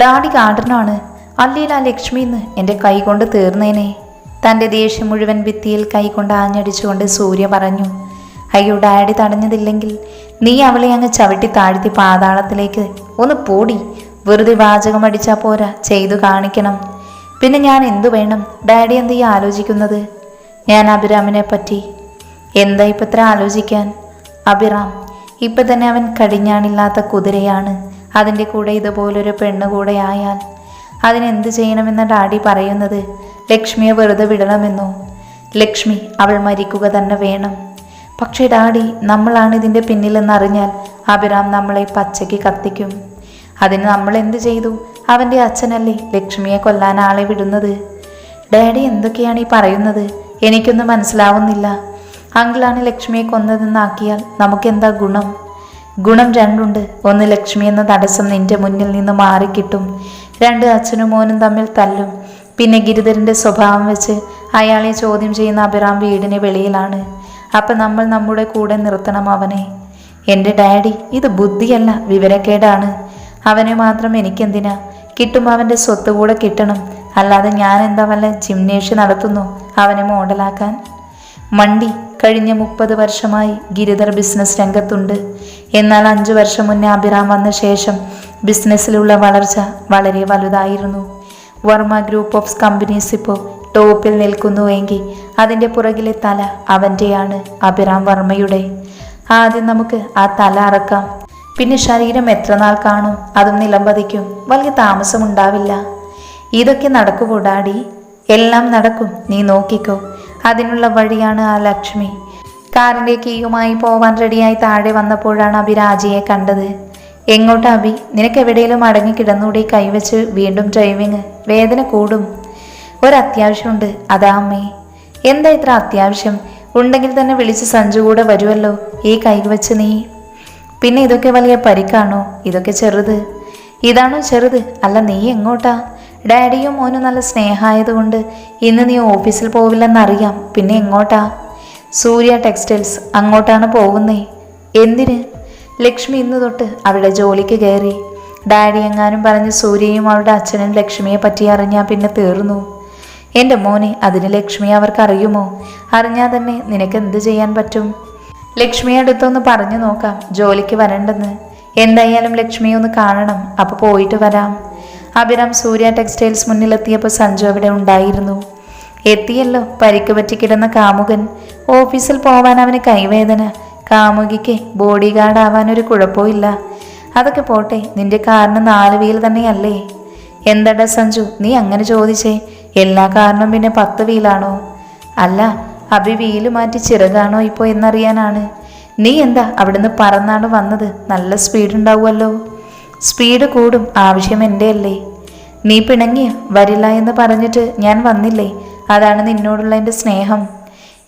Daddy കാടനാണ്, അല്ലേൽ ആ ലക്ഷ്മി എന്ന് എൻ്റെ കൈ കൊണ്ട് തീർന്നേനെ. തൻ്റെ ദേഷ്യം മുഴുവൻ ഭിത്തിയിൽ കൈകൊണ്ട് ആഞ്ഞടിച്ചുകൊണ്ട് സൂര്യ പറഞ്ഞു. അയ്യോ, ഡാഡി തടഞ്ഞതില്ലെങ്കിൽ നീ അവളെ അങ്ങ് ചവിട്ടി താഴ്ത്തി പാതാളത്തിലേക്ക് ഒന്ന് പോടി. വെറുതെ വാചകം അടിച്ചാൽ പോരാ, ചെയ്തു കാണിക്കണം. പിന്നെ ഞാൻ എന്തു വേണം? ഡാഡി എന്ത് ആലോചിക്കുന്നത്? ഞാൻ അഭിറാമിനെ പറ്റി. എന്താ ഇപ്പം ഇത്ര ആലോചിക്കാൻ? അഭിറാം ഇപ്പം തന്നെ അവൻ കടിഞ്ഞാണില്ലാത്ത കുതിരയാണ്. അതിൻ്റെ കൂടെ ഇതുപോലൊരു പെണ്ണ് കൂടെ ആയാൽ അതിനെന്ത് ചെയ്യണമെന്ന ഡാഡി പറയുന്നത്? ലക്ഷ്മിയെ വെറുതെ വിടണമെന്നോ? ലക്ഷ്മി അവൾ മരിക്കുക തന്നെ വേണം. പക്ഷേ ഡാഡി, നമ്മളാണ് ഇതിൻ്റെ പിന്നിലെന്നറിഞ്ഞാൽ അഭിറാം നമ്മളെ പച്ചയ്ക്ക് കത്തിക്കും. അതിന് നമ്മൾ എന്ത് ചെയ്തു? അവൻ്റെ അച്ഛനല്ലേ ലക്ഷ്മിയെ കൊല്ലാൻ ആളെ വിടുന്നത്? ഡാഡി എന്തൊക്കെയാണ് ഈ പറയുന്നത്? എനിക്കൊന്നും മനസ്സിലാവുന്നില്ല. അങ്കിളാണ് ലക്ഷ്മിയെ കൊന്നതെന്നാക്കിയാൽ നമുക്കെന്താ ഗുണം? ഗുണം രണ്ടുണ്ട്. ഒന്ന്, ലക്ഷ്മി എന്ന തടസ്സം നിന്റെ മുന്നിൽ നിന്ന് മാറിക്കിട്ടും. രണ്ട്, അച്ഛനും മോനും തമ്മിൽ തല്ലും. പിന്നെ ഗിരിധരൻ്റെ സ്വഭാവം വെച്ച് അയാളെ ചോദ്യം ചെയ്യുന്ന അഭിറാം വീടിന് വെളിയിലാണ്. അപ്പം നമ്മൾ നമ്മുടെ കൂടെ നിർത്തണം അവനെ. എൻ്റെ ഡാഡി, ഇത് ബുദ്ധിയല്ല, വിവരക്കേടാണ്. അവനെ മാത്രം എനിക്കെന്തിനാ? കിട്ടുമ്പോൾ അവൻ്റെ സ്വത്ത് കൂടെ കിട്ടണം. അല്ലാതെ ഞാൻ എന്താ വല്ല ജിംനേഷ്യം നടത്തുന്നു അവനെ മോഡലാക്കാൻ? മണ്ടി. കഴിഞ്ഞ 30 വർഷമായി ഗിരിധർ ബിസിനസ് രംഗത്തുണ്ട്. എന്നാൽ 5 വർഷം മുന്നേ അഭിറാം വന്ന ശേഷം ബിസിനസ്സിലുള്ള വളർച്ച വളരെ വലുതായിരുന്നു. വർമ്മ ഗ്രൂപ്പ് ഓഫ് കമ്പനീസ് ഇപ്പോൾ ടോപ്പിൽ നിൽക്കുന്നുവെങ്കിൽ അതിൻ്റെ പുറകിലെ തല അവൻ്റെയാണ്, അഭിറാം വർമ്മയുടെ. ആദ്യം നമുക്ക് ആ തല അറക്കാം. പിന്നെ ശരീരം എത്ര നാൾ കാണും? അതും നിലംപതിക്കും. വലിയ താമസമുണ്ടാവില്ല. ഇതൊക്കെ നടക്കുമോ ഡാഡി? എല്ലാം നടക്കും, നീ നോക്കിക്കോ. അതിനുള്ള വഴിയാണ് ആ ലക്ഷ്മി. കാറിൻ്റെ കീയുമായി പോവാൻ റെഡിയായി താഴെ വന്നപ്പോഴാണ് അഭി രാജിയെ കണ്ടത്. എങ്ങോട്ടാ അഭി? നിനക്ക് എവിടെയെങ്കിലും അടങ്ങി കിടന്നൂടെ? കൈവച്ച് വീണ്ടും ഡ്രൈവിങ്. വേദന കൂടും. ഒരത്യാവശ്യമുണ്ട്, അതാ അമ്മേ. എന്താ ഇത്ര അത്യാവശ്യം? ഉണ്ടെങ്കിൽ തന്നെ വിളിച്ച് സഞ്ജു കൂടെ വരുമല്ലോ. ഈ കൈവച്ച് നീ. പിന്നെ ഇതൊക്കെ വലിയ പരിക്കാണോ? ഇതൊക്കെ ചെറുത്. ഇതാണോ ചെറുത്? അല്ല, നീ എങ്ങോട്ടാ? ഡാഡിയും മോനും നല്ല സ്നേഹമായതുകൊണ്ട് ഇന്ന് നീ ഓഫീസിൽ പോവില്ലെന്നറിയാം. പിന്നെ എങ്ങോട്ടാ? സൂര്യ ടെക്സ്റ്റൈൽസ്. അങ്ങോട്ടാണ് പോകുന്നേ. എന്തിന്? ലക്ഷ്മി ഇന്ന് തൊട്ട് അവിടെ ജോലിക്ക് കയറി. ഡാഡി എങ്ങാനും പറഞ്ഞ് സൂര്യയും അവളുടെ അച്ഛനും ലക്ഷ്മിയെ പറ്റി അറിഞ്ഞാൽ പിന്നെ തീർന്നു. എൻ്റെ മോനെ, അതിന് ലക്ഷ്മിയെ അവർക്ക് അറിയുമോ? അറിഞ്ഞാൽ തന്നെ നിനക്ക് എന്ത് ചെയ്യാൻ പറ്റും? ലക്ഷ്മിയെ അടുത്തൊന്ന് പറഞ്ഞു നോക്കാം ജോലിക്ക് വരണ്ടെന്ന്. എന്തായാലും ലക്ഷ്മിയെ ഒന്ന് കാണണം. അപ്പോൾ പോയിട്ട് വരാം. അഭിറാം സൂര്യ ടെക്സ്റ്റൈൽസ് മുന്നിലെത്തിയപ്പോൾ സഞ്ജു അവിടെ ഉണ്ടായിരുന്നു. എത്തിയല്ലോ, പരിക്ക് പറ്റി കിടന്ന കാമുകൻ. ഓഫീസിൽ പോവാൻ അവന് കൈവേദന. കാമുകിക്ക് ബോഡി ഗാർഡ് ആവാനൊരു കുഴപ്പമില്ല. അതൊക്കെ പോട്ടെ, നിന്റെ കാറിന് 4 വീൽ തന്നെയല്ലേ? എന്താടാ സഞ്ജു നീ അങ്ങനെ ചോദിച്ചേ? എല്ലാ കാറിനും പിന്നെ 10 വീലാണോ? അല്ല, അഭി വീല് മാറ്റി ചിറകാണോ ഇപ്പോൾ എന്നറിയാനാണ്. നീ എന്താ അവിടുന്ന് പറന്നാണ് വന്നത്? നല്ല സ്പീഡ് ഉണ്ടാവുമല്ലോ. സ്പീഡ് കൂടും, ആവശ്യം എൻ്റെ അല്ലേ? നീ പിണങ്ങിയ വരില്ല എന്ന് പറഞ്ഞിട്ട് ഞാൻ വന്നില്ലേ? അതാണ് നിന്നോടുള്ള എൻ്റെ സ്നേഹം.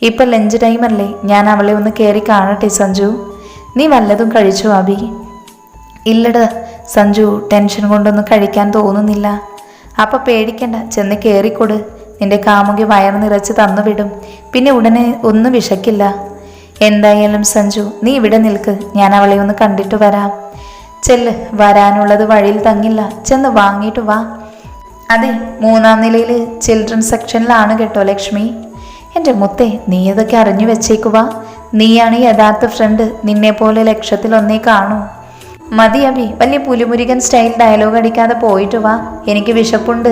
ഇപ്പം ലഞ്ച് ടൈമല്ലേ, ഞാൻ അവളെ ഒന്ന് കയറി കാണട്ടെ സഞ്ജു. നീ വല്ലതും കഴിച്ചോ അഭി? ഇല്ലടാ സഞ്ജു, ടെൻഷൻ കൊണ്ടൊന്നും കഴിക്കാൻ തോന്നുന്നില്ല. അപ്പം പേടിക്കണ്ട, ചെന്ന് കയറിക്കൊട്. നിന്റെ കാമുകി വയർ നിറച്ച് തന്നുവിടും. പിന്നെ ഉടനെ ഒന്നും വിശക്കില്ല. എന്തായാലും സഞ്ജു നീ ഇവിടെ നിൽക്ക്, ഞാൻ അവളെ ഒന്ന് കണ്ടിട്ട് വരാം. ചെല്ല്, വരാനുള്ളത് വഴിയിൽ തങ്ങില്ല. ചെന്ന് വാങ്ങിയിട്ട് വാ. അതെ, 3-ാം നിലയിൽ ചിൽഡ്രൻ സെക്ഷനിലാണ് കേട്ടോ ലക്ഷ്മി. എൻ്റെ മുത്തേ, നീ ഇതൊക്കെ അറിഞ്ഞു വെച്ചേക്കുവാ. നീയാണ് യഥാർത്ഥ ഫ്രണ്ട്. നിന്നെപ്പോലെ ലക്ഷത്തിലൊന്നേ കാണൂ. മതി അഭി, വലിയ പുലിമുരുകൻ സ്റ്റൈൽ ഡയലോഗ് അടിക്കാതെ പോയിട്ട് വാ. എനിക്ക് വിശപ്പുണ്ട്,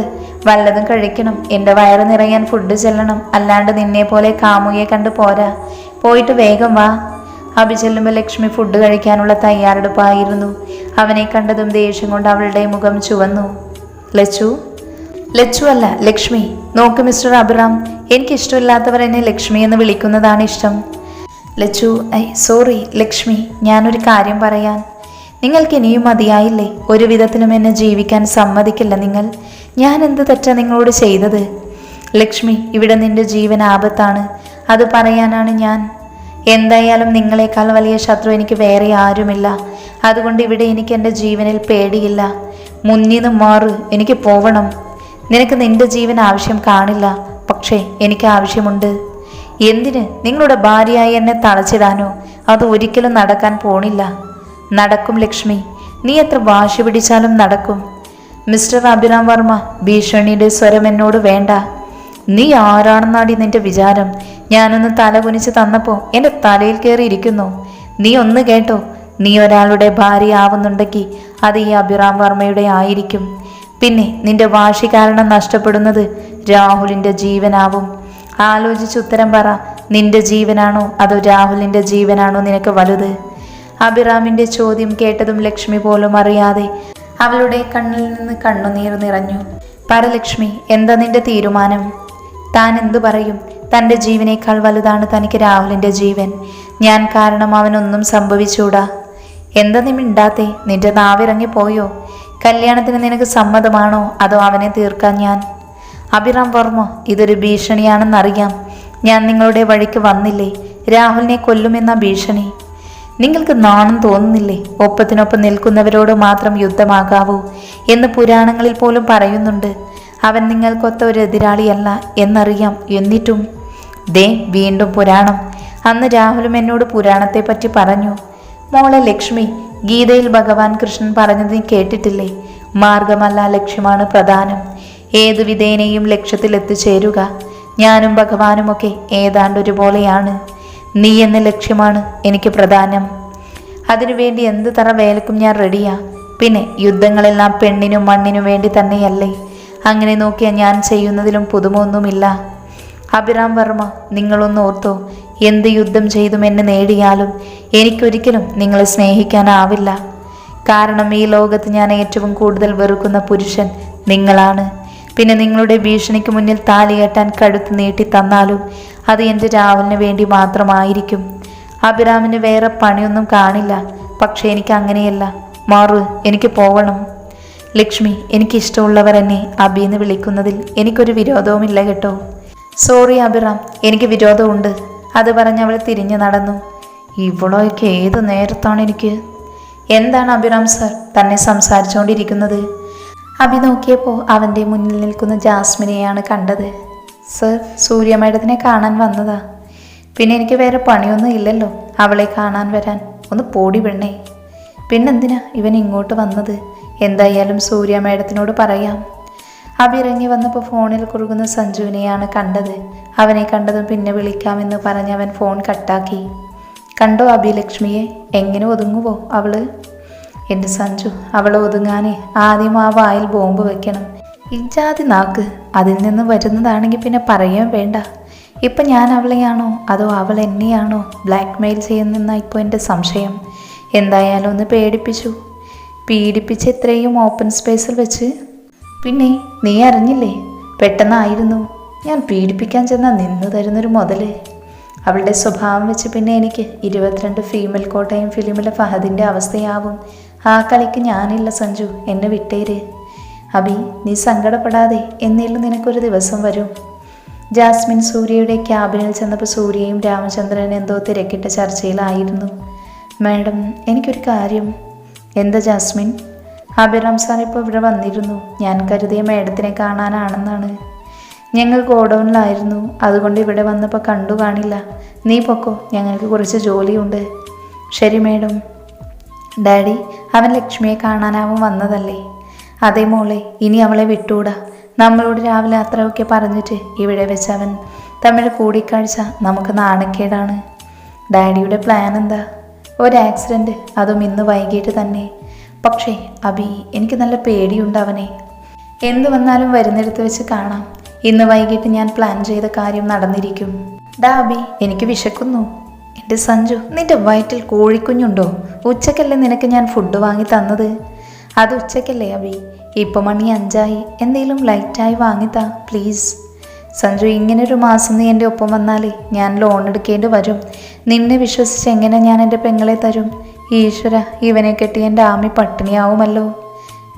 വല്ലതും കഴിക്കണം. എൻ്റെ വയറ് നിറയാൻ ഫുഡ് ചെല്ലണം. അല്ലാണ്ട് നിന്നെപ്പോലെ കാമുകയെ കണ്ട് പോരാ. പോയിട്ട് വേഗം വാ. അഭി ചെല്ലുമ്പോൾ ലക്ഷ്മി ഫുഡ് കഴിക്കാനുള്ള തയ്യാറെടുപ്പായിരുന്നു. അവനെ കണ്ടതും ദേഷ്യം കൊണ്ട് അവളുടെ മുഖം ചുവന്നു. ലച്ചു? ലച്ചു അല്ല, ലക്ഷ്മി. നോക്ക് മിസ്റ്റർ അഭിറാം, എനിക്കിഷ്ടമില്ലാത്തവർ എന്നെ ലക്ഷ്മി എന്ന് വിളിക്കുന്നതാണ് ഇഷ്ടം. ലച്ചു, സോറി ലക്ഷ്മി, ഞാനൊരു കാര്യം പറയാൻ. നിങ്ങൾക്ക് ഇനിയും മതിയായില്ലേ? ഒരു വിധത്തിലും എന്നെ ജീവിക്കാൻ സമ്മതിക്കില്ല നിങ്ങൾ. ഞാൻ എന്ത് തെറ്റാ നിങ്ങളോട് ചെയ്തത്? ലക്ഷ്മി, ഇവിടെ നിന്റെ ജീവൻ ആപത്താണ്. അത് പറയാനാണ് ഞാൻ. എന്തായാലും നിങ്ങളെക്കാൾ വലിയ ശത്രു എനിക്ക് വേറെ ആരുമില്ല. അതുകൊണ്ട് ഇവിടെ എനിക്ക് എൻ്റെ ജീവനിൽ പേടിയില്ല. മുന്നിന്ന് മാറ്, എനിക്ക് പോവണം. നിനക്ക് നിന്റെ ജീവൻ ആവശ്യം കാണില്ല, പക്ഷേ എനിക്ക് ആവശ്യമുണ്ട്. എന്തിന്? നിങ്ങളുടെ ഭാര്യയായി എന്നെ തളച്ചിടാനോ? അത് ഒരിക്കലും നടക്കാൻ പോണില്ല. നടക്കും ലക്ഷ്മി, നീ എത്ര വാശി പിടിച്ചാലും നടക്കും. മിസ്റ്റർ അഭിരാം വർമ്മ, ഭീഷണിയുടെ സ്വരം എന്നോട് വേണ്ട. നീ ആരാണെന്നാടി നിന്റെ വിചാരം? ഞാനൊന്ന് തല കുനിച്ച് തന്നപ്പോൾ എൻ്റെ തലയിൽ കയറിയിരിക്കുന്നു. നീ ഒന്ന് കേട്ടോ, നീ ഒരാളുടെ ഭാര്യ ആവുന്നുണ്ടെങ്കിൽ അത് ഈ അഭിരാം വർമ്മയുടെ ആയിരിക്കും. പിന്നെ നിന്റെ വാശി കാരണം നഷ്ടപ്പെടുന്നത് രാഹുലിൻ്റെ ജീവനാവും. ആലോചിച്ച് ഉത്തരം പറ. നിന്റെ ജീവനാണോ അതോ രാഹുലിൻ്റെ ജീവനാണോ നിനക്ക് വലുത്? അഭിറാമിൻ്റെ ചോദ്യം കേട്ടതും ലക്ഷ്മി പോലും അറിയാതെ അവളുടെ കണ്ണിൽ നിന്ന് കണ്ണുനീർ നിറഞ്ഞു. പരലക്ഷ്മി, എന്താ നിന്റെ തീരുമാനം? താൻ എന്തു പറയും? തൻ്റെ ജീവനേക്കാൾ വലുതാണ് തനിക്ക് രാഹുലിൻ്റെ ജീവൻ. ഞാൻ കാരണം അവനൊന്നും സംഭവിച്ചൂടാ. എന്താ നീ മിണ്ടാത്തെ? നിന്റെ നാവിറങ്ങിപ്പോയോ? കല്യാണത്തിന് നിനക്ക് സമ്മതമാണോ അതോ അവനെ തീർക്കാൻ ഞാൻ? അഭിറാം വർമ്മ, ഇതൊരു ഭീഷണിയാണെന്നറിയാം. ഞാൻ നിങ്ങളുടെ വഴിക്ക് വന്നില്ലേ? രാഹുലിനെ കൊല്ലുമെന്ന ഭീഷണി. നിങ്ങൾക്ക് നാണം തോന്നുന്നില്ലേ? ഒപ്പത്തിനൊപ്പം നിൽക്കുന്നവരോട് മാത്രം യുദ്ധമാകാവൂ എന്ന് പുരാണങ്ങളിൽ പോലും പറയുന്നുണ്ട്. അവൻ നിങ്ങൾക്കൊത്ത ഒരു എതിരാളിയല്ല എന്നറിയാം. എന്നിട്ടും ദേ വീണ്ടും പുരാണം. അന്ന് രാഹുലും എന്നോട് പുരാണത്തെപ്പറ്റി പറഞ്ഞു. മോളെ ലക്ഷ്മി, ഗീതയിൽ ഭഗവാൻ കൃഷ്ണൻ പറഞ്ഞത് നീ കേട്ടിട്ടില്ലേ? മാർഗമല്ല, ലക്ഷ്യമാണ് പ്രധാനം. ഏതു വിധേനയും ലക്ഷ്യത്തിൽ എത്തിച്ചേരുക. ഞാനും ഭഗവാനുമൊക്കെ ഏതാണ്ടൊരുപോലെയാണ്. നീ എന്ന ലക്ഷ്യമാണ് എനിക്ക് പ്രധാനം. അതിനുവേണ്ടി എന്ത് തറ വേലക്കും ഞാൻ റെഡിയാ. പിന്നെ യുദ്ധങ്ങളെല്ലാം പെണ്ണിനും മണ്ണിനും വേണ്ടി തന്നെയല്ലേ? അങ്ങനെ നോക്കിയാൽ ഞാൻ ചെയ്യുന്നതിലും പുതുമൊന്നുമില്ല. അഭിറാം വർമ്മ, നിങ്ങളൊന്ന് ഓർത്തോ, എന്ത് യുദ്ധം ചെയ്തും എന്നെ നേടിയാലും എനിക്കൊരിക്കലും നിങ്ങളെ സ്നേഹിക്കാനാവില്ല. കാരണം ഈ ലോകത്ത് ഞാൻ ഏറ്റവും കൂടുതൽ വെറുക്കുന്ന പുരുഷൻ നിങ്ങളാണ്. പിന്നെ നിങ്ങളുടെ ഭീഷണിക്ക് മുന്നിൽ താലി കെട്ടാൻ കഴുത്ത് നീട്ടി തന്നാലും അത് എൻ്റെ രാഹുലിന് വേണ്ടി മാത്രമായിരിക്കും. അഭിറാമിന് വേറെ പണിയൊന്നും കാണില്ല. പക്ഷേ എനിക്ക് അങ്ങനെയല്ല. മാറു, എനിക്ക് പോകണം. ലക്ഷ്മി, എനിക്കിഷ്ടമുള്ളവർ എന്നെ അബിന്ന് വിളിക്കുന്നതിൽ എനിക്കൊരു വിരോധവുമില്ല കേട്ടോ. സോറി അഭിറാം, എനിക്ക് വിരോധമുണ്ട്. അത് പറഞ്ഞ് അവൾ തിരിഞ്ഞു നടന്നു. ഇവളൊക്കെ ഏത് നേരത്താണ് എനിക്ക്? എന്താണ് അഭിറാം സർ തന്നെ സംസാരിച്ചുകൊണ്ടിരിക്കുന്നത്? അഭി നോക്കിയപ്പോൾ അവൻ്റെ മുന്നിൽ നിൽക്കുന്ന ജാസ്മിനെയാണ് കണ്ടത്. സർ, സൂര്യ മേഡത്തിനെ കാണാൻ വന്നതാ. പിന്നെ എനിക്ക് വേറെ പണിയൊന്നും ഇല്ലല്ലോ അവളെ കാണാൻ വരാൻ. ഒന്ന് പോടി പെണ്ണേ. പിന്നെന്തിനാ ഇവൻ ഇങ്ങോട്ട് വന്നത്? എന്തായാലും സൂര്യ മേഡത്തിനോട് പറയാം. അഭി ഇറങ്ങി വന്നപ്പോൾ ഫോണിൽ കുറുകുന്ന സഞ്ജുവിനെയാണ് കണ്ടത്. അവനെ കണ്ടതും പിന്നെ വിളിക്കാമെന്ന് പറഞ്ഞ് അവൻ ഫോൺ കട്ടാക്കി. കണ്ടോ അഭി ലക്ഷ്മിയെ? എങ്ങനെ ഒതുങ്ങുവോ അവള്? എൻ്റെ സഞ്ജു, അവളെ ഒതുങ്ങാനേ ആദ്യം ആ വായിൽ ബോംബ് വെക്കണം. ഇജാതി നാക്ക് അതിൽ നിന്ന് വരുന്നതാണെങ്കിൽ പിന്നെ പറയുകയും വേണ്ട. ഇപ്പം ഞാൻ അവളെയാണോ അതോ അവൾ എന്നെയാണോ ബ്ലാക്ക് മെയിൽ ചെയ്യുന്നെന്നാ ഇപ്പോൾ എൻ്റെ സംശയം. എന്തായാലും ഒന്ന് പീഡിപ്പിച്ച് ഇത്രയും ഓപ്പൺ സ്പേസിൽ വെച്ച്. പിന്നെ നീ അറിഞ്ഞില്ലേ? പെട്ടെന്നായിരുന്നു. ഞാൻ പീഡിപ്പിക്കാൻ ചെന്നാൽ നിന്ന് തരുന്നൊരു മുതല്. അവളുടെ സ്വഭാവം വെച്ച് പിന്നെ എനിക്ക് 22 ഫീമെയിൽ കോട്ടയം ഫിലിമിലെ ഫഹദിൻ്റെ അവസ്ഥയാവും. ആ കളിക്ക് ഞാനില്ല സഞ്ജു, എന്നെ വിട്ടേര്. അബി, നീ സങ്കടപ്പെടാതെ, എന്നേലും നിനക്കൊരു ദിവസം വരും. ജാസ്മിൻ സൂര്യയുടെ ക്യാബിനിൽ ചെന്നപ്പോൾ സൂര്യയും രാമചന്ദ്രൻ എന്തോ തിരക്കിട്ട ചർച്ചയിലായിരുന്നു. മാഡം, എനിക്കൊരു കാര്യം. എന്താ ജാസ്മിൻ? അഭിറാം സാർ ഇപ്പോൾ ഇവിടെ വന്നിരുന്നു. ഞാൻ കരുതിയ മാഡത്തിനെ കാണാനാണെന്നാണ്. ഞങ്ങൾ ഗോഡൗണിലായിരുന്നു, അതുകൊണ്ട് ഇവിടെ വന്നപ്പോൾ കണ്ടു കാണില്ല. നീ പൊക്കോ, ഞങ്ങൾക്ക് കുറച്ച് ജോലിയുണ്ട്. ശരി മാഡം. ഡാഡി, അവൻ ലക്ഷ്മിയെ കാണാനാവും വന്നതല്ലേ? അതേ മോളെ, ഇനി അവളെ വിട്ടൂടാ. നമ്മളോട് രാവിലെ അത്രയൊക്കെ പറഞ്ഞിട്ട് ഇവിടെ വെച്ച് അവൻ തമ്മിൽ കൂടിക്കാഴ്ച നമുക്ക് നാണക്കേടാണ്. ഡാഡിയുടെ പ്ലാൻ എന്താ? ഒരു ആക്സിഡൻറ്റ്, അതും ഇന്ന് വൈകിട്ട് തന്നെ. പക്ഷേ അബി, എനിക്ക് നല്ല പേടിയുണ്ട് അവനെ. എന്തു വന്നാലും വരുന്നിടത്ത് വെച്ച് കാണാം. ഇന്ന് വൈകിട്ട് ഞാൻ പ്ലാൻ ചെയ്ത കാര്യം നടന്നിരിക്കും. ഡാ അബി, എനിക്ക് വിശക്കുന്നു. എൻ്റെ സഞ്ജു, നിന്റെ വയറ്റിൽ കോഴിക്കുഞ്ഞുണ്ടോ? ഉച്ചക്കല്ലേ നിനക്ക് ഞാൻ ഫുഡ് വാങ്ങി തന്നത്? അത് ഉച്ചക്കല്ലേ അബി? ഇപ്പം മണി 5 എന്തെങ്കിലും ലൈറ്റായി വാങ്ങിത്താ പ്ലീസ്. സഞ്ജു, ഇങ്ങനൊരു മാസം നീ എൻ്റെ ഒപ്പം വന്നാലേ ഞാൻ ലോൺ എടുക്കേണ്ടി വരും. നിന്നെ വിശ്വസിച്ച് എങ്ങനെ ഞാൻ എൻ്റെ പെങ്ങളെ തരും? ഈശ്വര, ഇവനെ കെട്ടി എൻ്റെ ആമി പട്ടിണിയാവുമല്ലോ.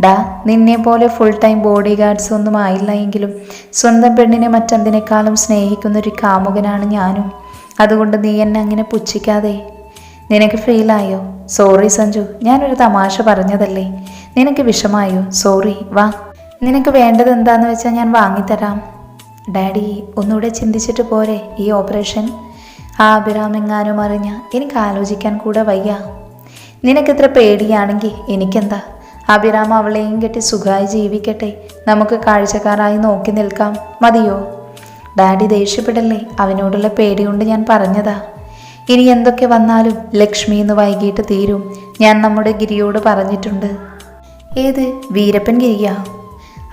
ഡാ, നിന്നെ പോലെ ഫുൾ ടൈം ബോഡി ഗാർഡ്സ് ഒന്നും ആയില്ല എങ്കിലും സ്വന്തം പെണ്ണിനെ മറ്റെന്തിനേക്കാളും സ്നേഹിക്കുന്നൊരു കാമുകനാണ് ഞാനും. അതുകൊണ്ട് നീ എന്നെ അങ്ങനെ പുച്ഛിക്കാതെ. നിനക്ക് ഫീലായോ? സോറി സഞ്ജു, ഞാനൊരു തമാശ പറഞ്ഞതല്ലേ. നിനക്ക് വിഷമായോ? സോറി. വാ, നിനക്ക് വേണ്ടത് എന്താന്ന് വെച്ചാൽ ഞാൻ വാങ്ങിത്തരാം. ഡാഡി, ഒന്നുകൂടെ ചിന്തിച്ചിട്ട് പോരെ ഈ ഓപ്പറേഷൻ? ആ അഭിറാം എങ്ങാനും അറിഞ്ഞ എനിക്ക് ആലോചിക്കാൻ കൂടെ വയ്യ. നിനക്കിത്ര പേടിയാണെങ്കിൽ എനിക്കെന്താ? അഭിരാം അവളെയും കെട്ടി സുഖമായി ജീവിക്കട്ടെ. നമുക്ക് കാഴ്ചക്കാരായി നോക്കി നിൽക്കാം. മതിയോ? ഡാഡി ദേഷ്യപ്പെടല്ലേ, അവനോടുള്ള പേടി കൊണ്ട് ഞാൻ പറഞ്ഞതാ. ഇനി എന്തൊക്കെ വന്നാലും ലക്ഷ്മി ഇന്ന് വൈകിട്ട് തീരും. ഞാൻ നമ്മുടെ ഗിരിയോട് പറഞ്ഞിട്ടുണ്ട്. ഏത് വീരപ്പൻ ഗിരിയാ?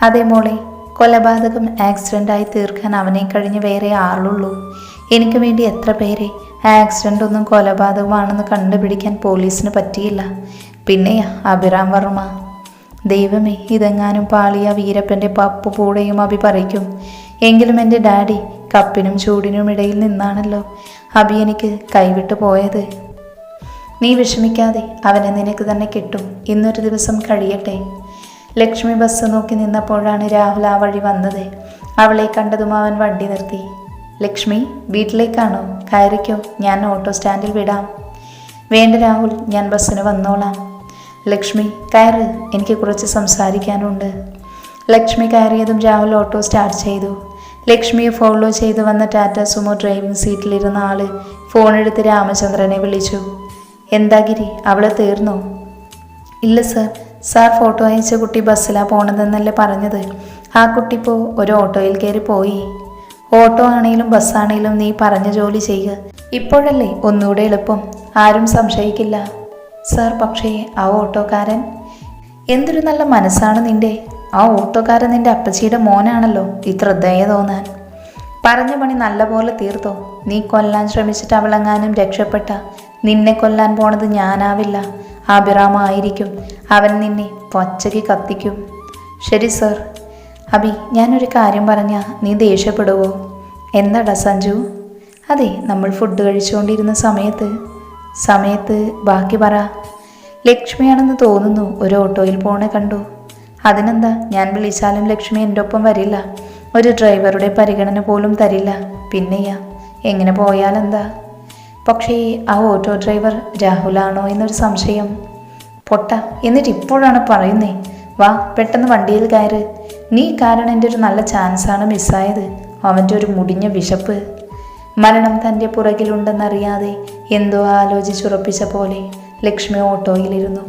അതെ മോളെ, കൊലപാതകം ആക്സിഡൻ്റായി തീർക്കാൻ അവനെ കഴിഞ്ഞ് വേറെ ആളുള്ളൂ. എനിക്ക് വേണ്ടി എത്ര പേരെ ആക്സിഡൻ്റ് ഒന്നും കൊലപാതകമാണെന്ന് കണ്ടുപിടിക്കാൻ പോലീസിന് പറ്റിയില്ല. പിന്നെയാ അഭിരാം വർമ്മ. ദൈവമേ, ഇതെങ്ങാനും പാളിയ വീരപ്പൻ്റെ പപ്പു പൂടെയും അഭി പറിക്കും. എങ്കിലും എൻ്റെ ഡാഡി കപ്പിനും ചൂടിനും ഇടയിൽ നിന്നാണല്ലോ അഭി എനിക്ക് കൈവിട്ടു പോയത്. നീ വിഷമിക്കാതെ, അവനെ നിനക്ക് തന്നെ കിട്ടും. ഇന്നൊരു ദിവസം കഴിയട്ടെ. ലക്ഷ്മി ബസ് നോക്കി നിന്നപ്പോഴാണ് രാഹുൽ ആ വഴി വന്നത്. അവളെ കണ്ടതും അവൻ വണ്ടി നിർത്തി. ലക്ഷ്മി, വീട്ടിലേക്കാണോ? കയറിക്കോ, ഞാൻ ഓട്ടോ സ്റ്റാൻഡിൽ വിടാം. വേണ്ട രാഹുൽ, ഞാൻ ബസ്സിന് വന്നോളാം. ലക്ഷ്മി കയറ്, എനിക്ക് കുറച്ച് സംസാരിക്കാനുണ്ട്. ലക്ഷ്മി കയറിയതും രാഹുൽ ഓട്ടോ സ്റ്റാർട്ട് ചെയ്തു. ലക്ഷ്മിയെ ഫോളോ ചെയ്തു വന്ന ടാറ്റ സുമോ ഡ്രൈവിംഗ് സീറ്റിലിരുന്ന ആള് ഫോണെടുത്ത് രാമചന്ദ്രനെ വിളിച്ചു. എന്താ ഗിരി, അവളെ തീർന്നോ? ഇല്ല സാർ ഫോട്ടോ അയച്ച കുട്ടി ബസ്സിലാണ് പോണതെന്നല്ലേ പറഞ്ഞത്. ആ കുട്ടി ഇപ്പോൾ ഒരു ഓട്ടോയിൽ കയറി പോയി. ഓട്ടോ ആണെങ്കിലും ബസ്സാണെങ്കിലും നീ പറഞ്ഞ ജോലി ചെയ്യുക. ഇപ്പോഴല്ലേ ഒന്നുകൂടെ എളുപ്പം, ആരും സംശയിക്കില്ല. സാർ, പക്ഷേ ആ ഓട്ടോക്കാരൻ? എന്തൊരു നല്ല മനസ്സാണ് നിന്റെ. ആ ഓട്ടോക്കാരൻ നിന്റെ അപ്പച്ചിയുടെ മോനാണല്ലോ. ഇത്ര ദയ തോന്നാൻ. പറഞ്ഞ പണി നല്ലപോലെ തീർത്തോ. നീ കൊല്ലാൻ ശ്രമിച്ചിട്ട് അവളെങ്ങാനും രക്ഷപ്പെട്ട നിന്നെ കൊല്ലാൻ പോണത് ഞാനാവില്ല, അഭിറാമായിരിക്കും. അവൻ നിന്നെ പച്ചയ്ക്ക് കത്തിക്കും. ശരി സാർ. അഭി, ഞാനൊരു കാര്യം പറഞ്ഞാൽ നീ ദേഷ്യപ്പെടുവോ? എന്താടാ സഞ്ജു? അതെ, നമ്മൾ ഫുഡ് കഴിച്ചുകൊണ്ടിരുന്ന സമയത്ത് ബാക്കി പറ. ലക്ഷ്മിയാണെന്ന് തോന്നുന്നു ഒരു ഓട്ടോയിൽ പോണെ കണ്ടു. അതിനെന്താ, ഞാൻ വിളിച്ചാലും ലക്ഷ്മി എൻ്റെ ഒപ്പം വരില്ല. ഒരു ഡ്രൈവറുടെ പരിഗണന പോലും തരില്ല. പിന്നെയാ, എങ്ങനെ പോയാലെന്താ? പക്ഷേ ആ ഓട്ടോ ഡ്രൈവർ രാഹുലാണോ എന്നൊരു സംശയം. പൊട്ട, എന്നിട്ട് ഇപ്പോഴാണ് പറയുന്നേ? വാ, പെട്ടെന്ന് വണ്ടിയിൽ കയറ്. നീ കാരണം എൻ്റെ ഒരു നല്ല ചാൻസാണ് മിസ്സായത്. അവൻ്റെ ഒരു മുടിഞ്ഞ വിശപ്പ്. മരണം തൻ്റെ പുറകിലുണ്ടെന്നറിയാതെ എന്തോ ആലോചിച്ചുറപ്പിച്ച പോലെ ലക്ഷ്മി ഓട്ടോയിലിരുന്നു.